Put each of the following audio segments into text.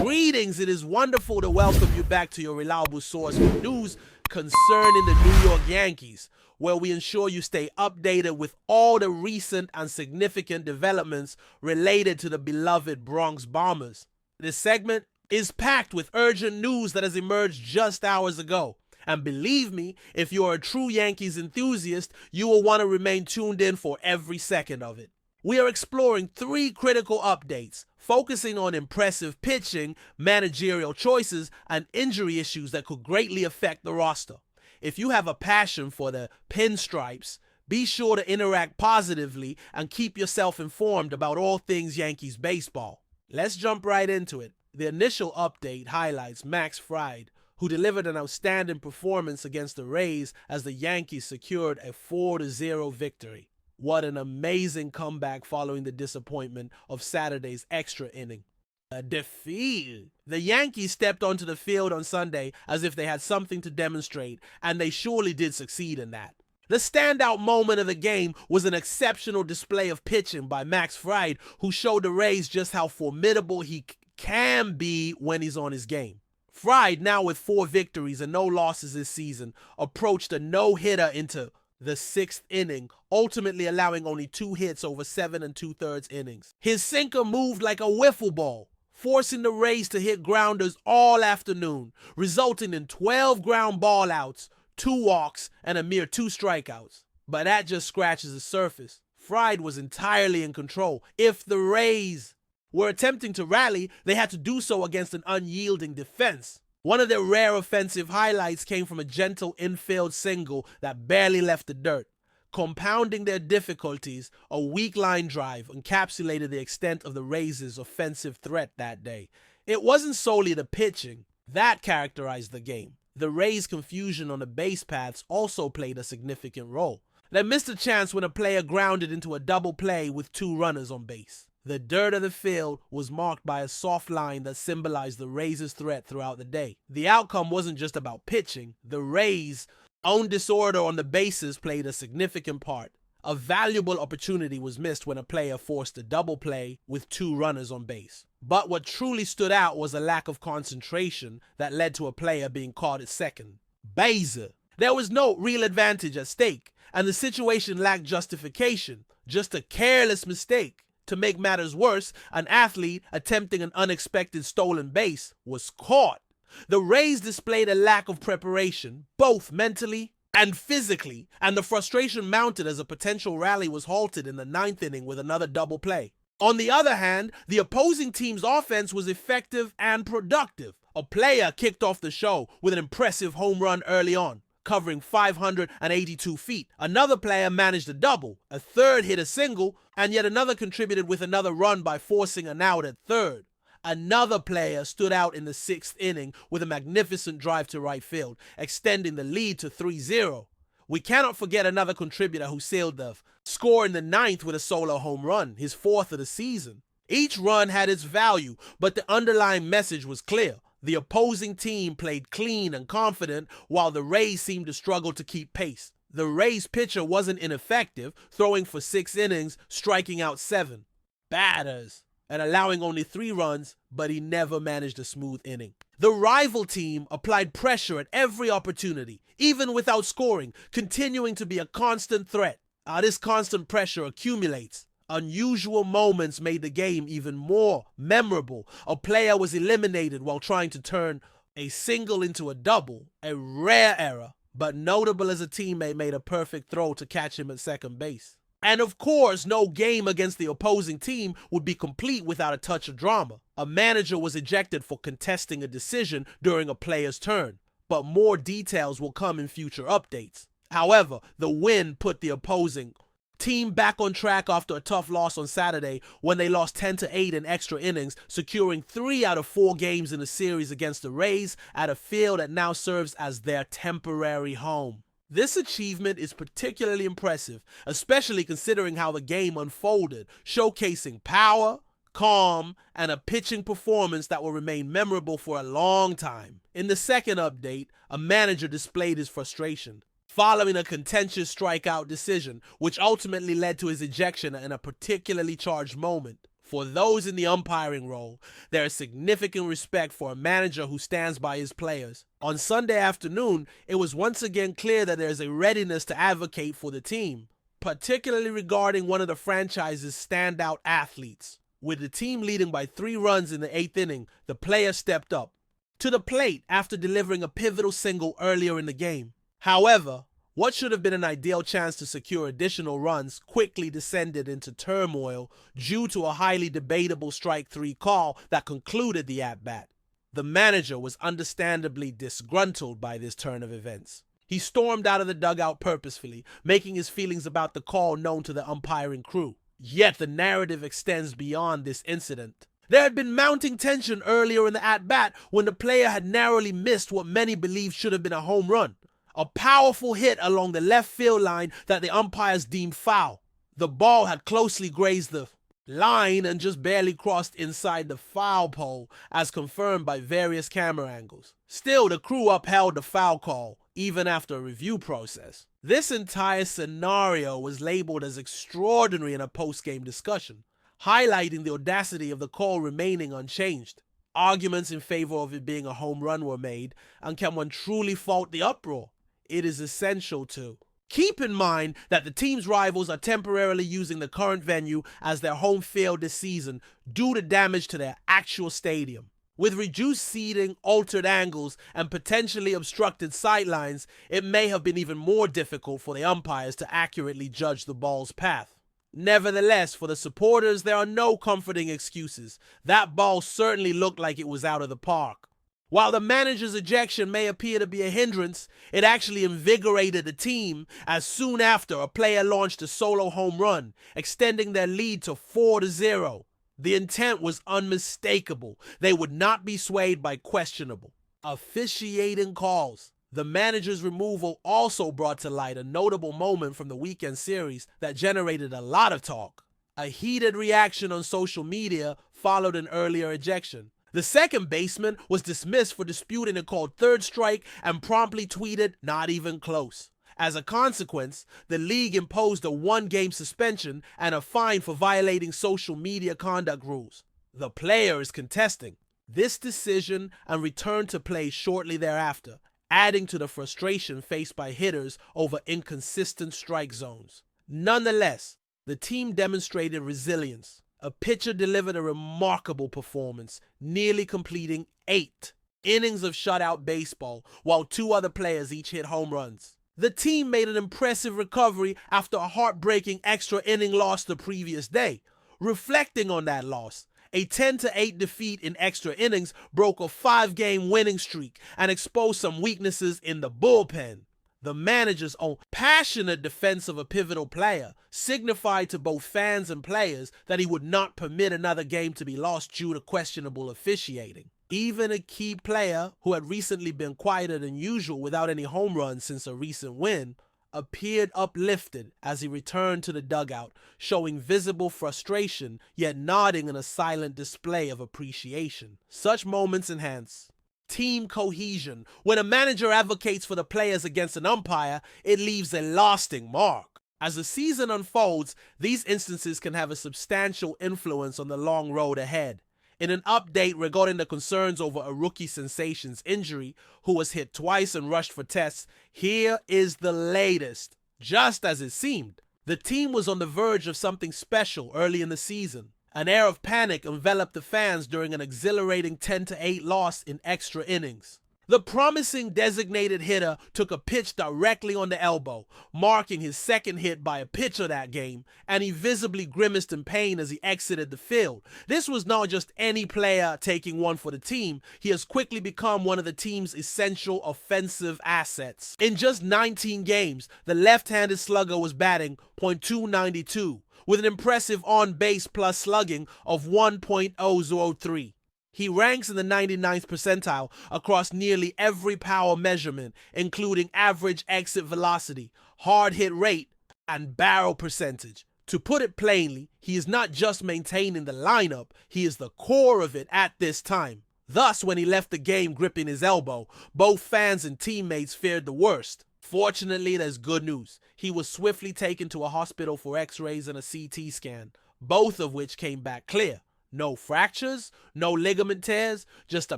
Greetings, it is wonderful to welcome you back to your reliable source for news concerning the New York Yankees, where we ensure you stay updated with all the recent and significant developments related to the beloved Bronx Bombers. This segment is packed with urgent news that has emerged just hours ago. And believe me, if you are a true Yankees enthusiast, you will want to remain tuned in for every second of it. We are exploring 3 critical updates, focusing on impressive pitching, managerial choices, and injury issues that could greatly affect the roster. If you have a passion for the pinstripes, be sure to interact positively and keep yourself informed about all things Yankees baseball. Let's jump right into it. The initial update highlights Max Fried, who delivered an outstanding performance against the Rays as the Yankees secured a 4-0 victory. What an amazing comeback following the disappointment of Saturday's extra inning. A defeat. The Yankees stepped onto the field on Sunday as if they had something to demonstrate, and they surely did succeed in that. The standout moment of the game was an exceptional display of pitching by Max Fried, who showed the Rays just how formidable he can be when he's on his game. Fried, now with 4 victories and no losses this season, approached a no-hitter into the 6th inning, ultimately allowing only 2 hits over 7 2/3 innings. His sinker moved like a wiffle ball, forcing the Rays to hit grounders all afternoon, resulting in 12 ground ball outs, 2 walks, and a mere 2 strikeouts. But that just scratches the surface. Fried was entirely in control. If the Rays were attempting to rally, they had to do so against an unyielding defense. One of their rare offensive highlights came from a gentle infield single that barely left the dirt. Compounding their difficulties, a weak line drive encapsulated the extent of the Rays' offensive threat that day. It wasn't solely the pitching that characterized the game. The Rays' confusion on the base paths also played a significant role. They missed a chance when a player grounded into a double play with 2 runners on base. The dirt of the field was marked by a soft line that symbolized the Rays' threat throughout the day. The outcome wasn't just about pitching. The Rays' own disorder on the bases played a significant part. A valuable opportunity was missed when a player forced a double play with 2 runners on base. But what truly stood out was a lack of concentration that led to a player being caught at second. Baser. There was no real advantage at stake, and the situation lacked justification, just a careless mistake. To make matters worse, an athlete attempting an unexpected stolen base was caught. The Rays displayed a lack of preparation, both mentally and physically, and the frustration mounted as a potential rally was halted in the 9th inning with another double play. On the other hand, the opposing team's offense was effective and productive. A player kicked off the show with an impressive home run early on, covering 582 feet. Another player managed a double, a third hit a single, and yet another contributed with another run by forcing an out at third. Another player stood out in the 6th inning with a magnificent drive to right field, extending the lead to 3-0. We cannot forget another contributor who sealed the score in the 9th with a solo home run, his 4th of the season. Each run had its value, but the underlying message was clear. The opposing team played clean and confident, while the Rays seemed to struggle to keep pace. The Rays pitcher wasn't ineffective, throwing for 6 innings, striking out 7 batters, and allowing only 3 runs, but he never managed a smooth inning. The rival team applied pressure at every opportunity, even without scoring, continuing to be a constant threat. This constant pressure accumulates. Unusual moments made the game even more memorable. A player was eliminated while trying to turn a single into a double, a rare error, but notable as a teammate made a perfect throw to catch him at second base. And of course, no game against the opposing team would be complete without a touch of drama. A manager was ejected for contesting a decision during a player's turn, but more details will come in future updates. However, the win put the opposing team back on track after a tough loss on Saturday when they lost 10-8 in extra innings, securing 3 out of 4 games in the series against the Rays at a field that now serves as their temporary home. This achievement is particularly impressive, especially considering how the game unfolded, showcasing power, calm, and a pitching performance that will remain memorable for a long time. In the second update, a manager displayed his frustration following a contentious strikeout decision, which ultimately led to his ejection in a particularly charged moment. For those in the umpiring role, there is significant respect for a manager who stands by his players. On Sunday afternoon, it was once again clear that there is a readiness to advocate for the team, particularly regarding one of the franchise's standout athletes. With the team leading by 3 runs in the 8th inning, the player stepped up to the plate after delivering a pivotal single earlier in the game. However, what should have been an ideal chance to secure additional runs quickly descended into turmoil due to a highly debatable strike 3 call that concluded the at-bat. The manager was understandably disgruntled by this turn of events. He stormed out of the dugout purposefully, making his feelings about the call known to the umpiring crew. Yet the narrative extends beyond this incident. There had been mounting tension earlier in the at-bat when the player had narrowly missed what many believed should have been a home run. A powerful hit along the left field line that the umpires deemed foul. The ball had closely grazed the line and just barely crossed inside the foul pole, as confirmed by various camera angles. Still, the crew upheld the foul call, even after a review process. This entire scenario was labeled as extraordinary in a post-game discussion, highlighting the audacity of the call remaining unchanged. Arguments in favor of it being a home run were made, and can one truly fault the uproar? It is essential to keep in mind that the team's rivals are temporarily using the current venue as their home field this season due to damage to their actual stadium. With reduced seating, altered angles, and potentially obstructed sightlines, it may have been even more difficult for the umpires to accurately judge the ball's path. Nevertheless, for the supporters, there are no comforting excuses. That ball certainly looked like it was out of the park. While the manager's ejection may appear to be a hindrance, it actually invigorated the team, as soon after a player launched a solo home run, extending their lead to 4-0. The intent was unmistakable. They would not be swayed by questionable officiating calls. The manager's removal also brought to light a notable moment from the weekend series that generated a lot of talk. A heated reaction on social media followed an earlier ejection. The second baseman was dismissed for disputing a called third strike and promptly tweeted, "Not even close." As a consequence, the league imposed a 1-game suspension and a fine for violating social media conduct rules. The player is contesting this decision and returned to play shortly thereafter, adding to the frustration faced by hitters over inconsistent strike zones. Nonetheless, the team demonstrated resilience. A pitcher delivered a remarkable performance, nearly completing 8 innings of shutout baseball, while 2 other players each hit home runs. The team made an impressive recovery after a heartbreaking extra inning loss the previous day. Reflecting on that loss, a 10-8 defeat in extra innings broke a 5-game winning streak and exposed some weaknesses in the bullpen. The manager's own passionate defense of a pivotal player signified to both fans and players that he would not permit another game to be lost due to questionable officiating. Even a key player who had recently been quieter than usual without any home runs since a recent win appeared uplifted as he returned to the dugout, showing visible frustration yet nodding in a silent display of appreciation. Such moments enhance team cohesion. When a manager advocates for the players against an umpire, it leaves a lasting mark. As the season unfolds, these instances can have a substantial influence on the long road ahead. In an update regarding the concerns over a rookie sensation's injury, who was hit twice and rushed for tests, here is the latest. Just as it seemed, the team was on the verge of something special early in the season. An air of panic enveloped the fans during an exhilarating 10-8 loss in extra innings. The promising designated hitter took a pitch directly on the elbow, marking his second hit by a pitcher that game, and he visibly grimaced in pain as he exited the field. This was not just any player taking one for the team. He has quickly become one of the team's essential offensive assets. In just 19 games, the left-handed slugger was batting .292. with an impressive on-base plus slugging of 1.003. He ranks in the 99th percentile across nearly every power measurement, including average exit velocity, hard hit rate, and barrel percentage. To put it plainly, he is not just maintaining the lineup, he is the core of it at this time. Thus, when he left the game gripping his elbow, both fans and teammates feared the worst. Fortunately, there's good news. He was swiftly taken to a hospital for x-rays and a CT scan. both of which came back clear. No fractures, no ligament tears, just a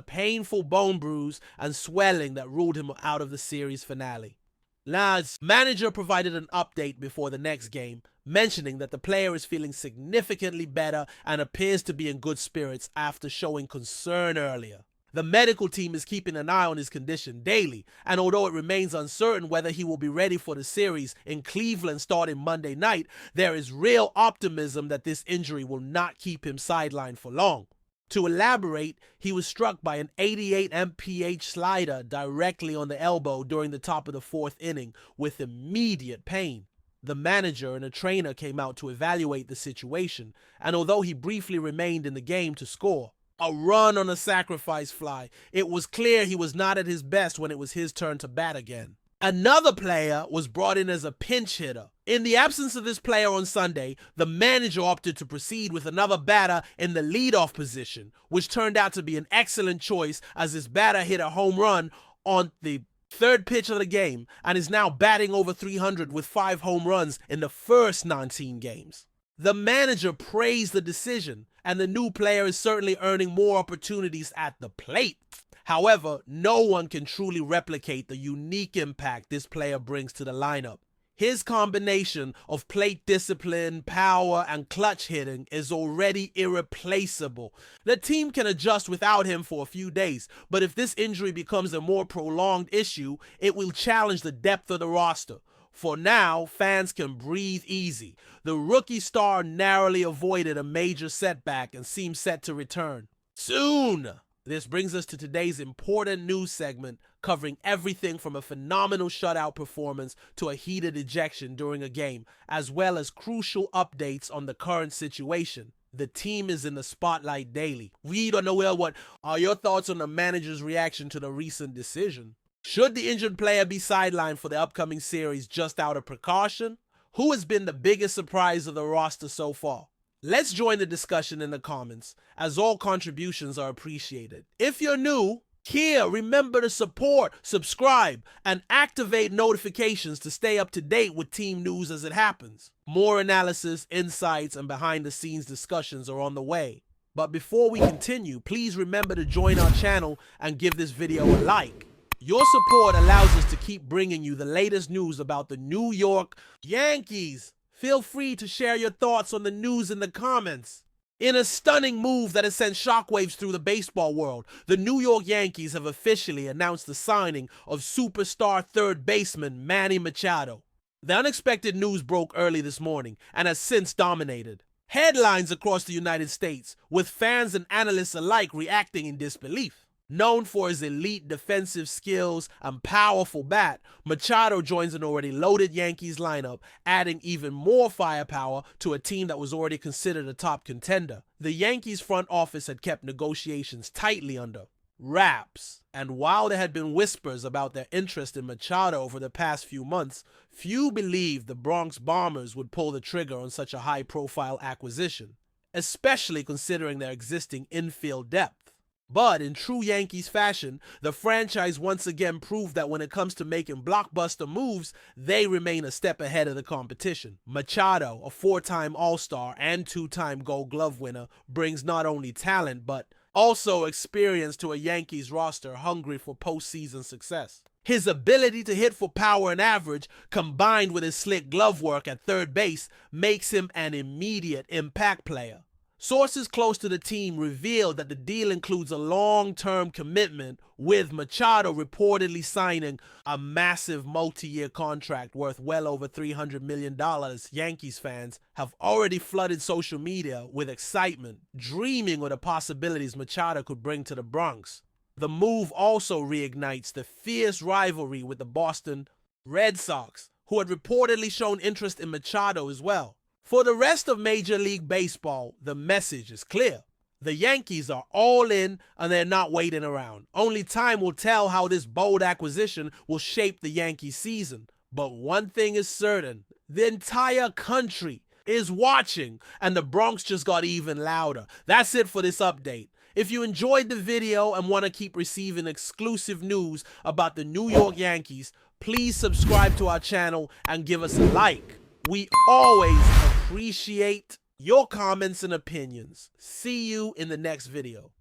painful bone bruise and swelling that ruled him out of the series finale. Lads, manager provided an update before the next game, mentioning that the player is feeling significantly better and appears to be in good spirits after showing concern earlier. The medical team is keeping an eye on his condition daily, and although it remains uncertain whether he will be ready for the series in Cleveland starting Monday night, there is real optimism that this injury will not keep him sidelined for long. To elaborate, he was struck by an 88 mph slider directly on the elbow during the top of the fourth inning with immediate pain. The manager and a trainer came out to evaluate the situation, and although he briefly remained in the game to score a run on a sacrifice fly, it was clear he was not at his best when it was his turn to bat again. Another player was brought in as a pinch hitter. In the absence of this player on Sunday, the manager opted to proceed with another batter in the leadoff position, which turned out to be an excellent choice as this batter hit a home run on the third pitch of the game and is now batting over 300 with 5 home runs in the first 19 games. The manager praised the decision, and the new player is certainly earning more opportunities at the plate. However, no one can truly replicate the unique impact this player brings to the lineup. His combination of plate discipline, power, and clutch hitting is already irreplaceable. The team can adjust without him for a few days, but if this injury becomes a more prolonged issue, it will challenge the depth of the roster. For now, fans can breathe easy. The rookie star narrowly avoided a major setback and seems set to return soon. This brings us to today's important news segment, covering everything from a phenomenal shutout performance to a heated ejection during a game, as well as crucial updates on the current situation. The team is in the spotlight daily. We don't know what are your thoughts on the manager's reaction to the recent decision? Should the injured player be sidelined for the upcoming series just out of precaution? Who has been the biggest surprise of the roster so far? Let's join the discussion in the comments, as all contributions are appreciated. If you're new here, remember to support, subscribe, and activate notifications to stay up to date with team news as it happens. More analysis, insights, and behind-the-scenes discussions are on the way. But before we continue, please remember to join our channel and give this video a like. Your support allows us to keep bringing you the latest news about the New York Yankees. Feel free to share your thoughts on the news in the comments. In a stunning move that has sent shockwaves through the baseball world, the New York Yankees have officially announced the signing of superstar third baseman Manny Machado. The unexpected news broke early this morning and has since dominated headlines across the United States, with fans and analysts alike reacting in disbelief. Known for his elite defensive skills and powerful bat, Machado joins an already loaded Yankees lineup, adding even more firepower to a team that was already considered a top contender. The Yankees front office had kept negotiations tightly under wraps, and while there had been whispers about their interest in Machado over the past few months, few believed the Bronx Bombers would pull the trigger on such a high-profile acquisition, especially considering their existing infield depth. But in true Yankees fashion, the franchise once again proved that when it comes to making blockbuster moves, they remain a step ahead of the competition. Machado, a 4-time All-Star and 2-time Gold Glove winner, brings not only talent but also experience to a Yankees roster hungry for postseason success. His ability to hit for power and average, combined with his slick glove work at third base, makes him an immediate impact player. Sources close to the team revealed that the deal includes a long-term commitment, with Machado reportedly signing a massive multi-year contract worth well over $300 million. Yankees fans have already flooded social media with excitement, dreaming of the possibilities Machado could bring to the Bronx. The move also reignites the fierce rivalry with the Boston Red Sox, who had reportedly shown interest in Machado as well. For the rest of Major League Baseball, the message is clear. The Yankees are all in and they're not waiting around. Only time will tell how this bold acquisition will shape the Yankees season. But one thing is certain, the entire country is watching, and the Bronx just got even louder. That's it for this update. If you enjoyed the video and want to keep receiving exclusive news about the New York Yankees, please subscribe to our channel and give us a like. We always appreciate your comments and opinions. See you in the next video.